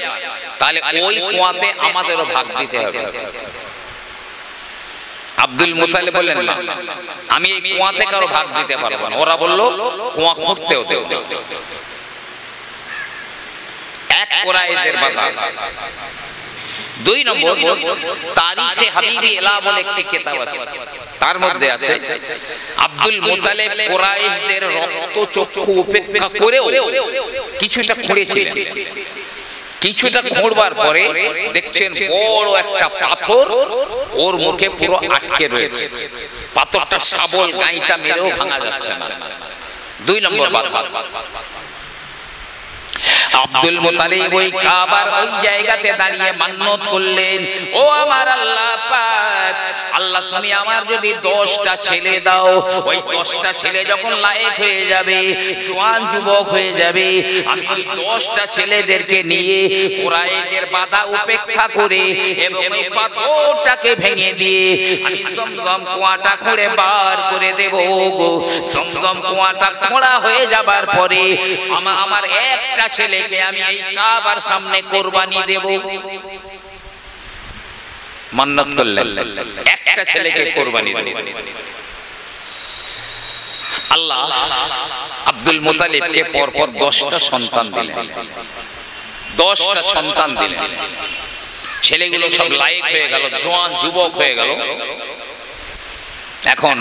তাহলে ওই কুয়াতে আমাদেরও ভাগ দিতে হবে। আব্দুল মুত্তালিব বললেন, না, আমি এই কুয়াতে কারো ভাগ দিতে পারবো না। ওরা বলল, কুয়া খুঁড়তেও দেও। এক কুরাইশের বাধা। দুই নম্বর, তারিখে হাবিবি এলা বলে একটি কিতাব আছে, তার মধ্যে আছে আব্দুল মুত্তালিব কুরাইশদের রক্ত চক্ষু উপেক্ষা করেও কিছুটা খুঁড়েছিলেন। কিছুটা খুঁড়বার পরে দেখছেন বড় একটা পাথর ওর মুখে পুরো আটকে রয়েছে, পাথরটা শাবল গাইটা মেরেও ভাঙা যাচ্ছে না। দুই নম্বর বাধা। আব্দুল মুত্তালিব ওই কাবার ওই জায়গাতে দাঁড়িয়ে মান্নত করলেন, ও আমার আল্লাহ পাক, আল্লাহ তুমি আমার যদি 10টা ছেলে দাও, ওই 10টা ছেলে যখন লায়েক হয়ে যাবে, জওয়ান যুবক হয়ে যাবে, আমি ওই 10টা ছেলেদেরকে নিয়ে কুরাইশদের বাধা উপেক্ষা করে এবং ওই পাথরটাকে ভেঙে দিয়ে আমি জমজম কুয়াটা খুঁড়ে বার করে দেব গো। জমজম কুয়াটা খোঁড়া হয়ে যাবার পরে আমার একটা ছেলেকে আমি এই কাবার সামনে কুরবানি দেব। মান্নত করলেন, একটা ছেলেকে কুরবানি দেব। আল্লাহ আব্দুল মুত্তালিবকে পরপর 10টা সন্তান দিলেন, 10টা সন্তান দিলেন। ছেলেগুলো সব লায়েক হয়ে গেল, জওয়ান যুবক হয়ে গেল। এখন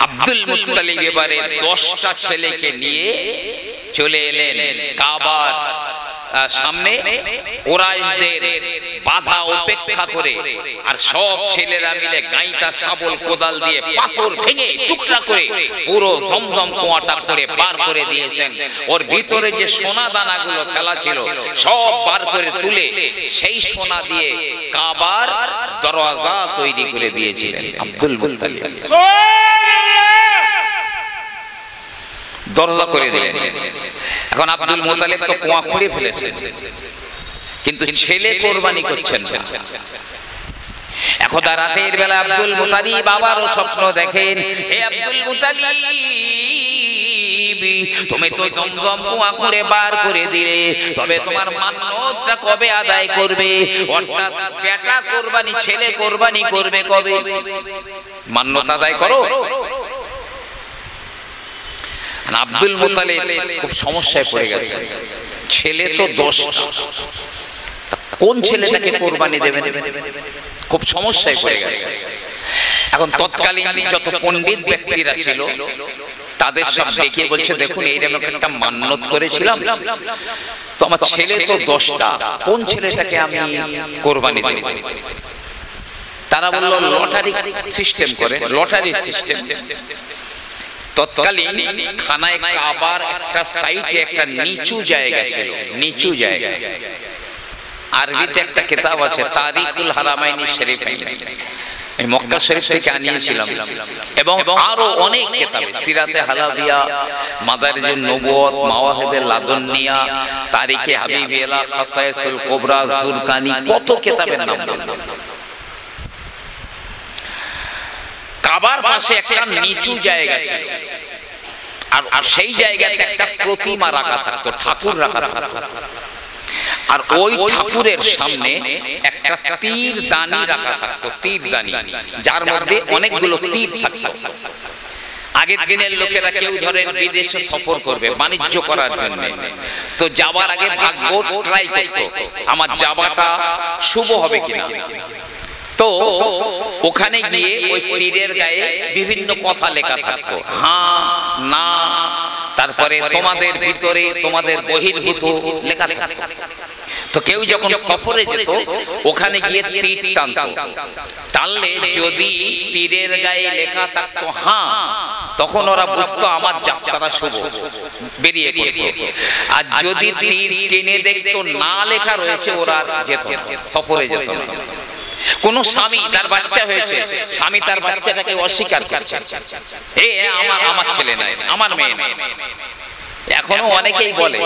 আব্দুল মুত্তালিব এবারে 10টা ছেলেকে নিয়ে চলে এলেন কাবার সামনে, কুরাইশদের বাধা উপেক্ষা করে। আর সব ছেলেরা মিলে গাইটা শাবল কোদাল দিয়ে পাথর ভেঙে টুকরা করে পুরো জমজম কুয়াটা করে বার করে দিয়েছেন। ওর ভিতরে যে সোনা দানাগুলো ফেলা ছিল সব বার করে তুলে সেই সোনা দিয়ে কাবার দরওয়াজা তৈরি করে দিয়েছিলেন আব্দুল মুত্তালিব। দরজা করে দিলেন। এখন আব্দুল মুত্তালিব তো কুয়া খুঁড়ে ফেলেছেন, কিন্তু ছেলে কোরবানি করছেন না। এখন রাতের বেলা আব্দুল মুত্তালিব আবারও স্বপ্ন দেখেন, হে আব্দুল মুত্তালিব, তুমি তো জমজম কুয়া করে বার করে দিলে, তবে তোমার মান্যতটা কবে আদায় করবে? অর্থাৎ বেটা কোরবানি, ছেলে কোরবানি করবে কবে? মান্যত আদায় করো। আব্দুল মুতালিব খুব সমস্যায় পড়ে গেছে, ছেলে তো 10টা, কোন ছেলেটাকে কোরবানি দেবেন? খুব সমস্যায় পড়ে গেছে। এখন তৎকালীন যত পণ্ডিত ব্যক্তিরা ছিল তাদের সব দেখিয়ে বলছে, দেখুন এইরকম একটা মান্যত করেছিলাম, তো আমার ছেলে তো 10টা, কোন ছেলেটাকে আমি কোরবানি দেব? তারা বলল লটারি সিস্টেম করে, লটারি সিস্টেম। তৎকালীন খানায় কাবার একটা সাইডে একটা নিচু জায়গা ছিল, নিচু জায়গা। আরবিতে একটা কিতাব আছে তারিখুল হারামাইনি শরীফাইন, এই মক্কা শরীফ থেকে আনিয়েছিলাম, এবং আরো অনেক কিতাব, সিরাতে হালাবিয়া, মাদারিজুন নবুয়ত, মাওয়াহিবে লাদুনিয়া, তারিখে হাবিবিয়াল্লাহ, কাসায়েসুল কুবরা, জুরকানি, কত কিতাবের নাম। কাবার পাশে একটা নিচু জায়গা ছিল, আর সেই জায়গাতে একটা প্রতিমা রাখা থাকতো, ঠাকুর রাখা থাকতো। আর ওই ঠাকুরের সামনে একটা তীর দানি রাখা থাকতো, তীর দানি, যার মধ্যে অনেকগুলো তীর থাকতো। আগের দিনের লোকেরা কেউ ধরেন বিদেশে সফর করবে বাণিজ্য করার জন্য, তো যাবার আগে ভাগ্য ট্রাই করতো আমার যাওয়াটা শুভ হবে কিনা। তো ওখানে গিয়ে ওই তীরের গায়ে বিভিন্ন কথা লেখা থাকতো, হ্যাঁ না, তারপরে তোমাদের ভিতরে তোমাদের বহির্ভূত লেখা থাকতো। তো কেউ যখন সফরে যেত ওখানে গিয়ে তীর টানতো, টানলে যদি তীরের গায়ে লেখা থাকতো হ্যাঁ, তখন ওরা বুঝতো আমার যাত্রা শুভ, বেরিয়ে পড়তো। আর যদি তীর টেনে দেখতো না লেখা রয়েছে, ওরা যেত না, সফরে যেত না। কোন স্বামী তার বাচ্চা হয়েছে, স্বামী তার বাচ্চাটাকে অস্বীকার করছে, এ আমার ছেলে নয়, আমার মেয়ে নয়। এখনো অনেকেই বলে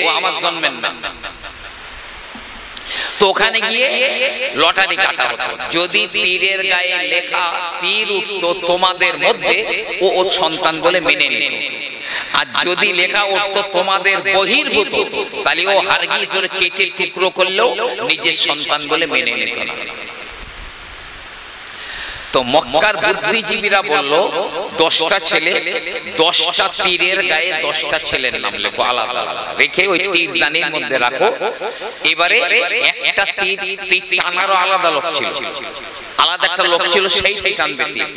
ও আমার জন্মের না। তো ওখানে গিয়ে লটারি কাটা হতো, যদি তীরের গায়ে লেখা তীর উঠতো তোমাদের মধ্যে, ও ওর সন্তান বলে মেনে নিত। আর যদি লেখা উঠতো তোমাদের বহির্ভূত, তাহলে ও হারগিজ ওর কেটে টুকরো করলেও নিজের সন্তান বলে মেনে নিত না। তো মক্কার বুদ্ধিজীবীরা বলল 10টা ছেলে, 10টা তীরের গায়ে 10টা ছেলের নাম লেখো, আলাদা আলাদা রেখে ওই তীর দানির মধ্যে রাখো। এবারে একটা তীর টানারও আলাদা লোক ছিল, আলাদা একটা লোক ছিল, সেই টানবে তীর।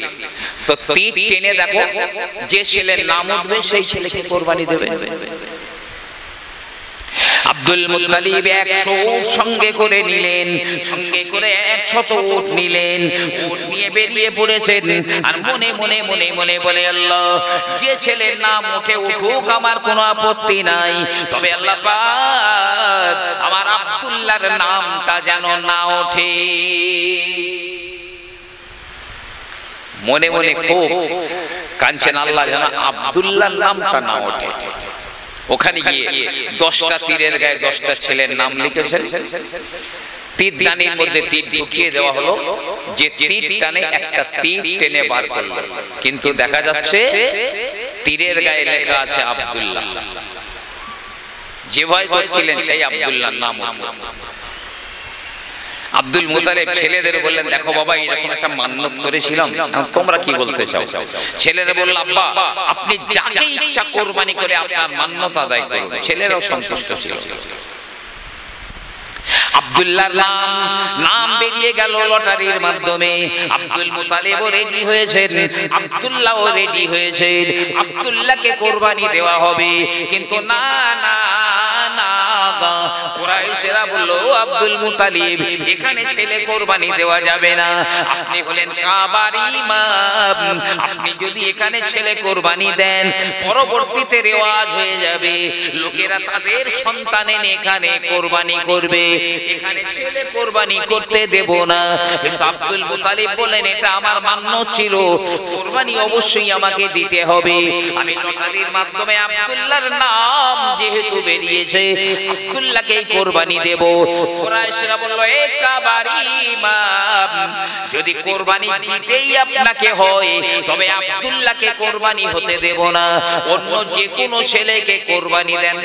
তো তীর টেনে দেখো যে ছেলের নাম উঠবে সেই ছেলেকে কোরবানি দেবে। আব্দুল মুত্তালিব 100 উট সঙ্গে করে নিলেন, সঙ্গে করে 100 উট নিলেন, উট নিয়ে বেরিয়ে পড়েছেন। আর মনে মনে মনে মনে বলে, আল্লাহ যে ছেলের নাম উঠে উঠুক আমার কোনো আপত্তি নাই, তবে আল্লাহ পাক আমার আব্দুল্লাহর নামটা যেন না ওঠে। মনে মনে খুব কাঁদছেন, আল্লাহ যেন আব্দুল্লাহর নামটা না ওঠে। ওখানে গিয়ে 10টা তীরের গায়ে 10টা ছেলের নাম লিখেছেন। তীর দানির মধ্যে তীর ঢুকিয়ে দেওয়া হলো, যে তীর টানে একটা তীর টেনে বার করলো, কিন্তু দেখা যাচ্ছে তীরের গায়ে লেখা আছে আব্দুল্লাহ। যে ভয় করছিলেন সেই আব্দুল্লাহর নাম উঠলো। আব্দুল মুতালিব ছেলেদের বললেন, দেখো বাবা এরকম একটা মান্যত করেছিলাম, তোমরা কি বলতে চাও? ছেলেরা বলল, আব্বা আপনি যাকে ইচ্ছা কোরবানি করে আপনার মান্যত আদায় করুন। ছেলেরাও সন্তুষ্ট ছিল। আব্দুল্লাহর নাম বেরিয়ে গেল লটারির মাধ্যমে। আব্দুল মুতালিবও রেডি হয়েছেন, আব্দুল্লাহও রেডি হয়েছেন, আব্দুল্লাহকে কোরবানি দেওয়া হবে। কিন্তু না না না, কুরাইশরা বলল, আব্দুল মুতালিব এখানে ছেলে কোরবানি দেওয়া যাবে না, আপনি হলেন কাবার ইমাম, আপনি যদি এখানে ছেলে কোরবানি দেন পরবর্তীতে রেওয়াজ হয়ে যাবে, লোকেরা তাদের সন্তানের এখানে কোরবানি করবে, এখানে ছেলে কোরবানি করতে দেব না। কিন্তু আব্দুল মুতালিব বলেন, এটা আমার মান্য ছিল, কোরবানি অবশ্যই আমাকে দিতে হবে। আমি লটারির মাধ্যমে আব্দুল্লাহর নাম যে যেহেতু বেরিয়েছে আব্দুল্লাহকেই কোরবানি দেব। কুরাইশরা বলল একাবারি ইমাম, যদি কোরবানি দিতেই আপনাকে হয় তবে আব্দুল্লাহকে কোরবানি হতে দেব না, অন্য যে কোনো ছেলেকে কোরবানি দেন,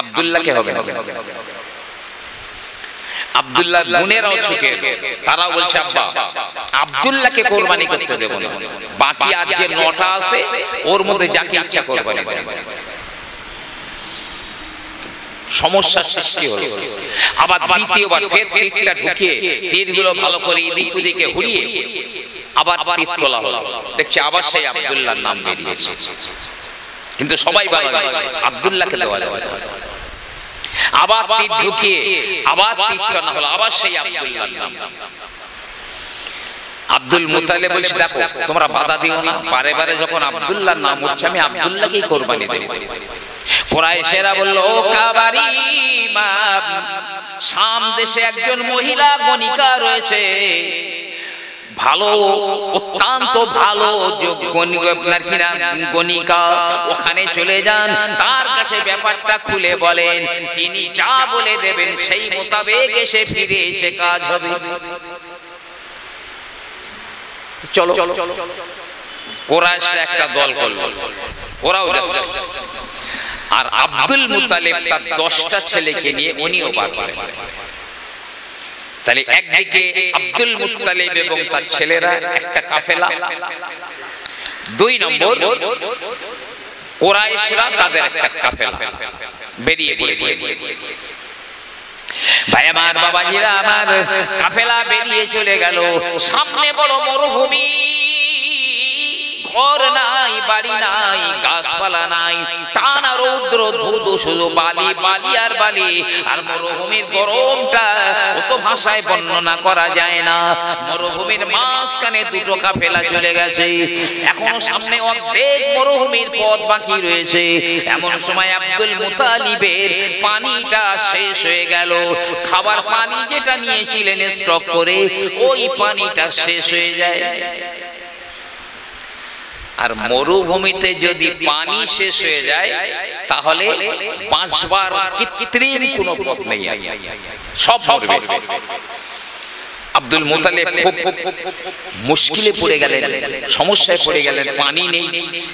আব্দুল্লাহকে হবে না। আব্দুল্লাহর বোনেরাও ছুটে, তারাও বলছে আব্বা আব্দুল্লাহকে কোরবানি করতে দেব না, বাকি আর যে 9টা আছে ওর মধ্যে যাকে ইচ্ছা কোরবানি দেন। সমস্যার সৃষ্টি হলো। আবার দ্বিতীয়বার ফের তীরটা ঢুকিয়ে তীরগুলো ভালো করে এদিক ওদিকে ঘুরিয়ে আবার তীর তোলা হলো, দেখছে আবার সেই আব্দুল্লাহর নাম বেরিয়েছে, কিন্তু সবাই বলা গেছে আব্দুল্লাহকে দেওয়া যাবে না। আবার তীর ঢুকিয়ে আবার তীর টানা হলো, আবার সেই আব্দুল্লাহর নাম। আব্দুল মুতালিব বলছে দেখো তোমরা বাধা দিও না, বারে বারে যখন আব্দুল্লাহর নাম উঠছে আমি আব্দুল্লাহকেই কোরবানি দেব। কুরাইশেরা বলল ও কাবারি ইমাম, শাম দেশে একজন মহিলা গণিকা রয়েছে, ভালো অত্যন্ত ভালো আপনার কিনা গণিকা, ওখানে চলে যান, তার কাছে ব্যাপারটা খুলে বলেন, তিনি যা বলে দেবেন সেই মোতাবেক এসে ফিরে এসে কাজ হবে। চলো কুরাইশরা একটা দল করলো, ওরাও যাচ্ছে, আর আব্দুল মুতালিব তার 10টা ছেলেকে নিয়ে উনিও বার করেন। তাহলে একদিকে আব্দুল মুত্তালিব এবং তার ছেলেরা একটা কাফেলা, 2 নম্বর কুরাইশরা তাদের একটা কাফেলা বেরিয়ে পড়েছে। ভাই আমার, বাবাজিরা আমার, কাফেলা বেরিয়ে চলে গেল, সামনে বড় মরুভূমি, ঘর নাই, বাড়ি নাই, গাছপালা নাই, টানা রৌদ্র ধুধু, শুধু বালি বালি আর বালি, আর মরুভূমির গরমটা অত ভাষায় বর্ণনা করা যায় না। মরুভূমির মাঝখানে 2টো কাফেলা চলে গেছে, এখনো সামনে অর্ধেক মরুভূমির পথ বাকি রয়েছে। এমন সময় আব্দুল মুতালিবের পানিটা শেষ হয়ে গেল, খাবার পানি যেটা নিয়েছিলেন স্টক করে ওই পানিটা শেষ হয়ে যায়। আর মরুভূমিতে যদি পানি শেষ হয়ে যায় তাহলে বাঁচবার কৃত্রিম কোনো পথ নেই, সব মরবে। আব্দুল মুতালিব খুব মুশকিলে পড়ে গেলেন, সমস্যায় পড়ে গেলেন, পানি নেই,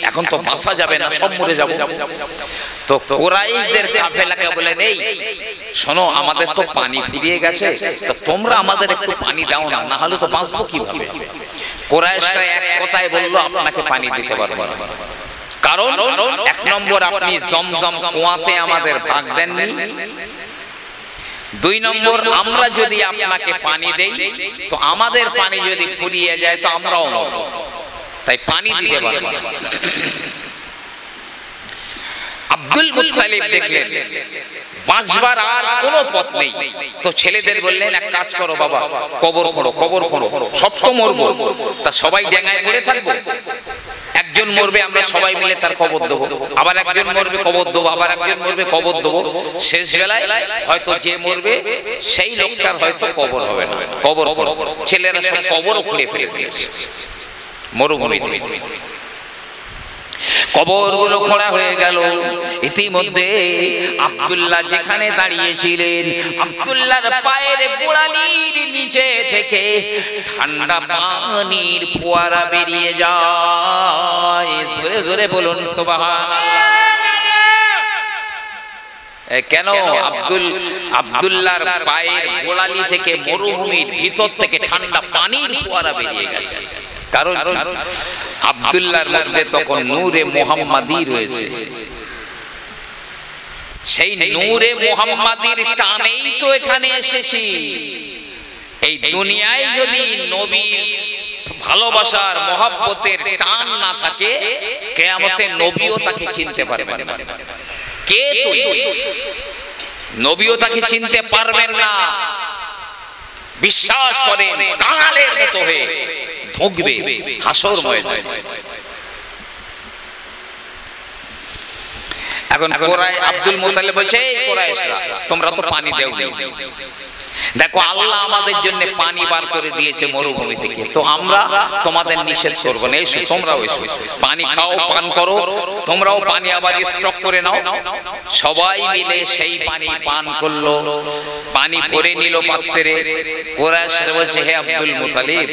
এখন তো বাঁচা যাবে না, সব মরে যাব। তো কুরাইশদের কাফেলাকে বলেন এই শোনো, আমাদের তো পানি ফুরিয়ে গেছে, তো তোমরা আমাদের একটু পানি দাও না, না হলে তো বাঁচবো কিভাবে। কুরাইশরা এক কথায় বলল আপনাকে পানি দিতে পারবো না, কারণ 1 নম্বর আপনি জমজম কুয়াতে আমাদের ভাগ দেননি, 2 নম্বর আমরা যদি আপনাকে পানি দেই তো আমাদের পানি যদি ফুরিয়ে যায় তো আমরাও মরব, তাই পানি দিতে পারবো না। আব্দুল মুত্তালিব দেখলেন বাঁচবার আর কোনো পথ নেই, তো ছেলেদের বললেন এক কাজ করো বাবা, কবর খোঁড়ো, কবর খোঁড়ো, সব তো মরবো, তা সবাই ডেঙ্গায় পড়ে থাকবো, একজন মরবে আমরা সবাই মিলে তার কবর দেবো, আবার একজন মরবে কবর দেবো, আবার একজন মরবে কবর দেবো, শেষ বেলায় হয়তো যে মরবে সেই লোকটার হয়তো কবর হবে না, কবর খোঁড়ো। ছেলেরা সব কবরও খুঁড়ে ফেলে দিয়েছে মরুভূমিতে। কবরগুলো খোঁড়া হয়ে গেল। ইতিমধ্যে আব্দুল্লাহ যেখানে দাঁড়িয়েছিলেন, আব্দুল্লাহর পায়ের গোড়ালির নিচে থেকে ঠান্ডা পানির ফোয়ারা বেরিয়ে যায়। জোরে জোরে বলুন সুবহানাল্লাহ। কেন? আব্দুল্লাহর পায়ের গোড়ালি থেকে মরুভূমির ভিতর থেকে ঠান্ডা পানির ফোয়ারা বেরিয়ে গেছে, কারণ আব্দুল্লাহর মধ্যে তখন নূরে মুহাম্মাদি রয়েছে। সেই নূরে মুহাম্মাদির টানেই তো এখানে এসেছি। এই দুনিয়ায় যদি নবীর ভালোবাসার মহব্বতের টান না থাকে, কিয়ামতে নবীও তাকে চিনতে পারবেন না। কে তুই? নবীও তাকে চিনতে পারবেন না। বিশ্বাস করেন, কাঙালের মতো হয়ে ঢুকবে হাসর ময়দানে। এখন কোরাই আব্দুল মুতালিব বলছে, এই কোরাইশরা তোমরা তো পানি দেওনি, দেখো আল্লাহ আমাদের জন্য পানি বার করে দিয়েছে মরুভূমি থেকে, তো আমরা তোমাদের নিষেধ করবো না, এসো তোমরাও এসো, পানি খাও, পান করো, তোমরাও পানি আবার স্টক করে নাও। সবাই মিলে সেই পানি পান করলো, পানি ভরে নিল পাত্রে। কুরাইশরা বলছে, হে আব্দুল মুতালিব,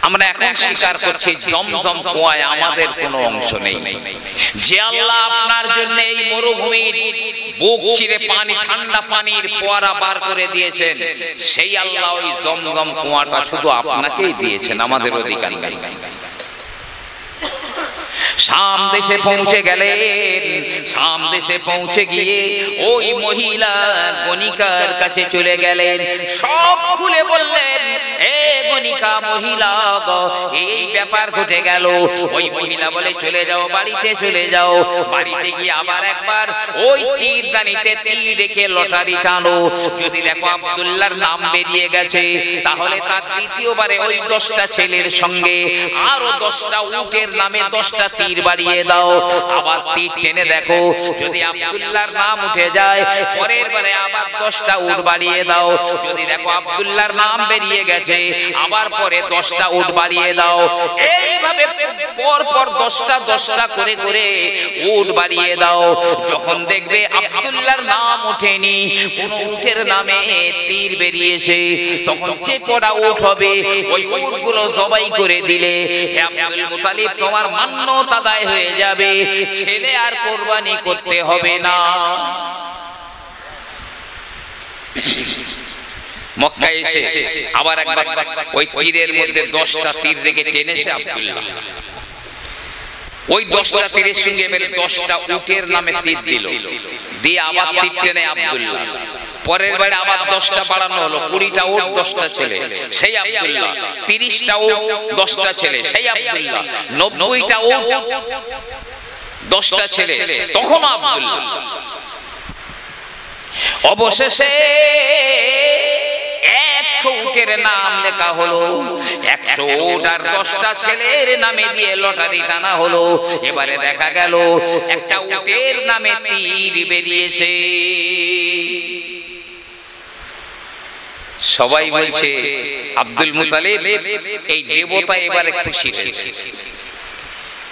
আমরা এখন স্বীকার করছি জমজম কুয়ায় আমাদের কোনো অংশ নেই। যে আল্লাহ আপনার জন্য এই মরুভূমির বুক চিরে পানি, ঠান্ডা পানির ফোয়ারা বার করে দিয়েছেন, সেই আল্লাহ ওই জমজম কুয়াটা শুধু আপনাকেই দিয়েছেন, আমাদের অধিকার নেই। শাম দেশে পৌঁছে গেলেন। শাম দেশে পৌঁছে গিয়ে ওই মহিলা গণিকার কাছে চলে গেলেন, সব খুলে বললেন, এ গণিকা মহিলা, এই ব্যাপার ঘটে গেল। ওই মহিলা বলে, চলে যাও বাড়িতে, চলে যাও। বাড়িতে গিয়ে আবার একবার ওই তীর দানিতে তীর রেখে লটারি টানো, যদি দেখো আব্দুল্লাহর নাম বেরিয়ে গেছে, তাহলে তার দ্বিতীয়বারে ওই 10টা ছেলের সঙ্গে আরো 10টা উটের নামে 10টা তীর বাড়িয়ে দাও। আবার তীর টেনে দেখো, যদি আব্দুল্লাহর নাম উঠে যায়, পরের বারে আবার 10টা উট বাড়িয়ে দাও। যদি দেখো আব্দুল্লাহর নাম বেরিয়ে গেছে, আবার পরে 10টা উট বাড়িয়ে দাও। এইভাবে পর পর 10টা করে করে উট বাড়িয়ে দাও। যখন দেখবে আব্দুল্লাহর নাম ওঠেনি, কোন উটের নামে তীর বেরিয়েছে, তখন যে কটা উট হবে ওই উটগুলো জবাই করে দিলে, হে আব্দুল মুতালিব, তোমার মান্যত আদায় হয়ে যাবে, ছেলে আর কোরবানি করতে হবে না। মক্কায় এসে আবার একবার ওই তীরের মধ্যে 10টা তীর রেখে টেনেছে আব্দুল্লাহ। ওই 10টা তীরের সঙ্গে 10টা উটের নামে তীর দিল, দিয়ে আবার তীর টেনে আব্দুল্লাহ। পরের বারে আবার 10টা বাড়ানো হলো, 20টা উট 10টা ছেলে, সেই আব্দুল্লাহ। 30টা উট 10টা ছেলে, সেই আব্দুল্লাহ। 90টা উট 10টা ছেলে, তখন আব্দুল্লাহ। অবশেষে 100 উটের নাম লেখা হলো, 100 উট আর 10টা ছেলের নামে দিয়ে লটারি টানা হলো। এবারে দেখা গেল একটা উটের নামে তীর বেরিয়েছে। সবাই বলছে, আব্দুল মুতালিব, এই দেবতা এবারে খুশি হয়েছে,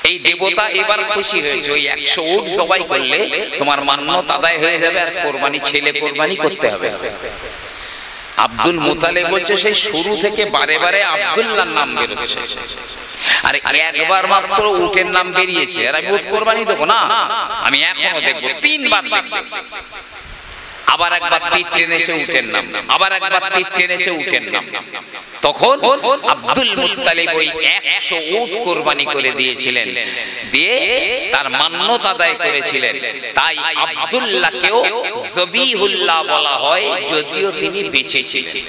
এই দেবতা এবার খুশি হয়েছে। ওই 100 উট জবাই করলে তোমার মান্যত আদায় হয়ে যাবে, আর কোরবানি, ছেলে কোরবানি করতে হবে। আব্দুল মুতালিব বলছে, সেই শুরু থেকে বারে বারে আব্দুল্লাহর নাম বেরোচ্ছে, আর একবার মাত্র উটের নাম বেরিয়েছে, আর আমি উট কোরবানি দেবো না, আমি এখনো দেখবো, 3 বার দেখবো। আবার একবার তীর টেনেছে উটের নাম, আবার একবার তীর টেনেছে উটের নাম। তখন আব্দুল মুত্তালিব ওই 100 উট কোরবানি করে দিয়েছিলেন, দিয়ে তার মান্যত আদায় করেছিলেন। তাই আব্দুল্লাহকেও জবিহুল্লাহ বলা হয়, যদিও তিনি বেঁচে ছিলেন।